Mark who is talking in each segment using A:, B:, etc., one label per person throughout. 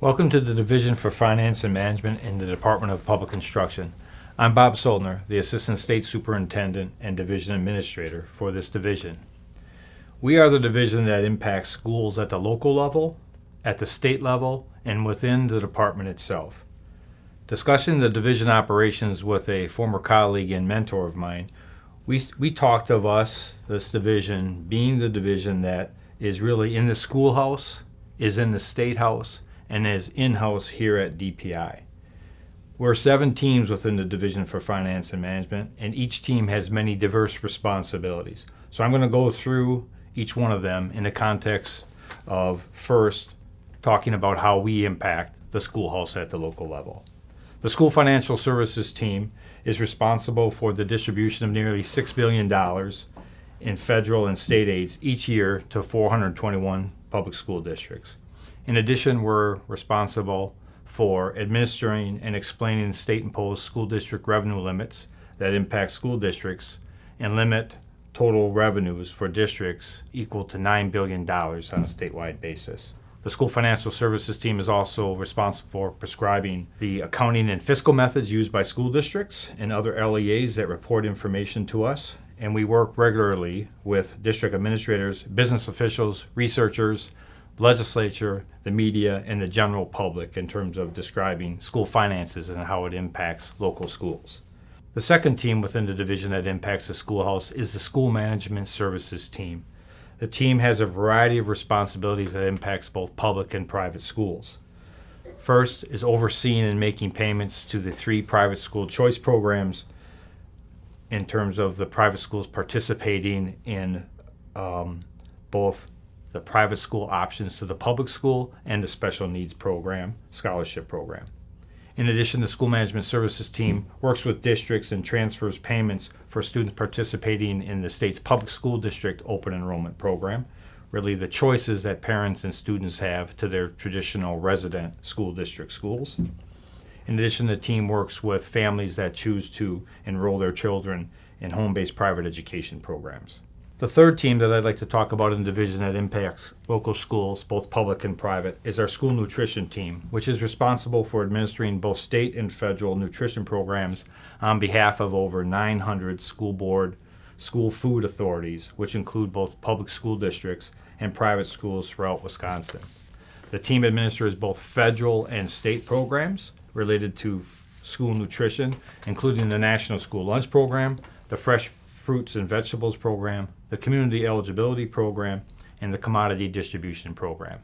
A: Welcome to the Division for Finance and Management in the Department of Public Instruction. I'm Bob Soldner, the Assistant State Superintendent and Division Administrator for this division. We are the division that impacts schools at the local level, at the state level, and within the department itself. Discussing the division operations with a former colleague and mentor of mine, we talked of us, this division, being the division that is really in the schoolhouse, is in the state house, and is in-house here at DPI. We're 7 teams within the Division for Finance and Management, and each team has many diverse responsibilities. So I'm going to go through each one of them in the context of first talking about how we impact the schoolhouse at the local level. The School Financial Services team is responsible for the distribution of nearly $6 billion in federal and state aids each year to 421 public school districts. In addition, we're responsible for administering and explaining state-imposed school district revenue limits that impact school districts and limit total revenues for districts equal to $9 billion on a statewide basis. The School Financial Services team is also responsible for prescribing the accounting and fiscal methods used by school districts and other LEAs that report information to us. And we work regularly with district administrators, business officials, researchers, legislature, the media, and the general public in terms of describing school finances and how it impacts local schools. The second team within the division that impacts the schoolhouse is the School Management Services team. The team has a variety of responsibilities that impacts both public and private schools. First is overseeing and making payments to the 3 private school choice programs in terms of the private schools participating in both the private school options to the public school and the special needs program, scholarship program. In addition, the School Management Services team works with districts and transfers payments for students participating in the state's public school district open enrollment program, really the choices that parents and students have to their traditional resident school district schools. In addition, the team works with families that choose to enroll their children in home-based private education programs. The third team that I'd like to talk about in the division that impacts local schools, both public and private, is our school nutrition team, which is responsible for administering both state and federal nutrition programs on behalf of over 900 school board, school food authorities, which include both public school districts and private schools throughout Wisconsin. The team administers both federal and state programs related to school nutrition, including the National School Lunch Program, the Fresh Fruits and Vegetables Program, the Community Eligibility Program, and the Commodity Distribution Program.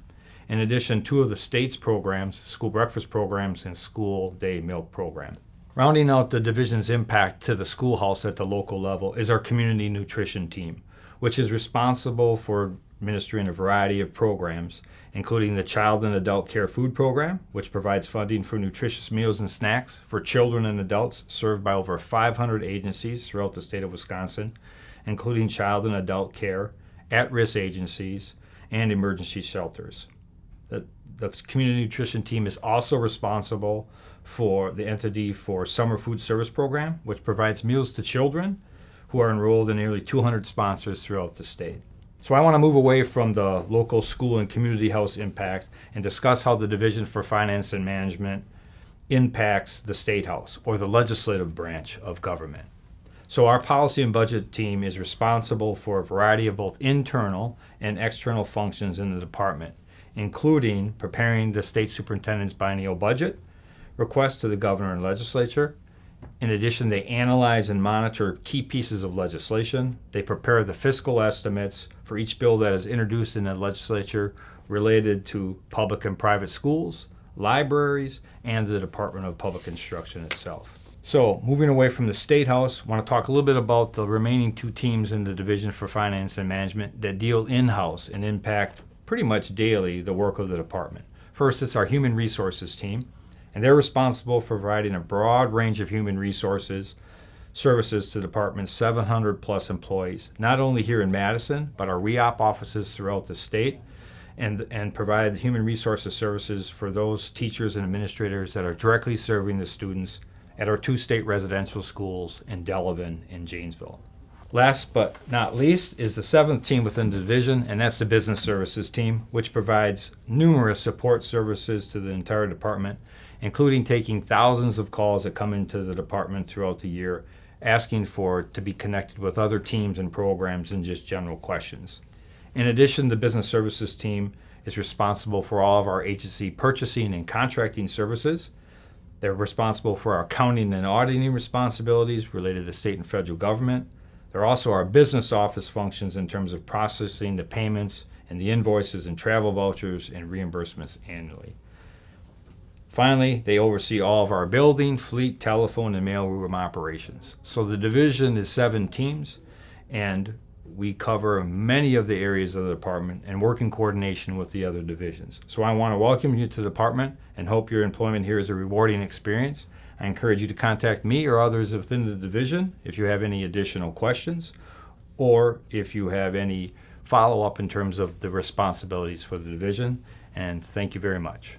A: In addition, 2 of the state's programs, school breakfast programs and school day milk program. Rounding out the division's impact to the schoolhouse at the local level is our Community Nutrition team, which is responsible for administering a variety of programs, including the Child and Adult Care Food Program, which provides funding for nutritious meals and snacks for children and adults served by over 500 agencies throughout the state of Wisconsin, including child and adult care, at-risk agencies, and emergency shelters. The Community Nutrition team is also responsible for the entity for Summer Food Service Program, which provides meals to children who are enrolled in nearly 200 sponsors throughout the state. So I want to move away from the local school and community house impact and discuss how the Division for Finance and Management impacts the State House, or the legislative branch of government. So our policy and budget team is responsible for a variety of both internal and external functions in the department, including preparing the state superintendent's biennial budget, requests to the governor and legislature. In addition, they analyze and monitor key pieces of legislation. They prepare the fiscal estimates for each bill that is introduced in the legislature related to public and private schools, libraries, and the Department of Public Instruction itself. So, moving away from the State House, I want to talk a little bit about the remaining 2 teams in the Division for Finance and Management that deal in-house and impact pretty much daily the work of the department. First, it's our Human Resources team, and they're responsible for providing a broad range of human resources services to the department's 700 plus employees, not only here in Madison, but our REOP offices throughout the state, and provide human resources services for those teachers and administrators that are directly serving the students at our 2 state residential schools in Delavan and Janesville. Last but not least is the seventh team within the division, and that's the business services team, which provides numerous support services to the entire department, including taking thousands of calls that come into the department throughout the year, asking to be connected with other teams and programs and just general questions. In addition, the business services team is responsible for all of our agency purchasing and contracting services. They're responsible for our accounting and auditing responsibilities related to state and federal government. They're also our business office functions in terms of processing the payments and the invoices and travel vouchers and reimbursements annually. Finally, they oversee all of our building, fleet, telephone, and mailroom operations. So the division is 7 teams, and we cover many of the areas of the department and work in coordination with the other divisions. So I want to welcome you to the department and hope your employment here is a rewarding experience. I encourage you to contact me or others within the division if you have any additional questions or if you have any follow-up in terms of the responsibilities for the division. And thank you very much.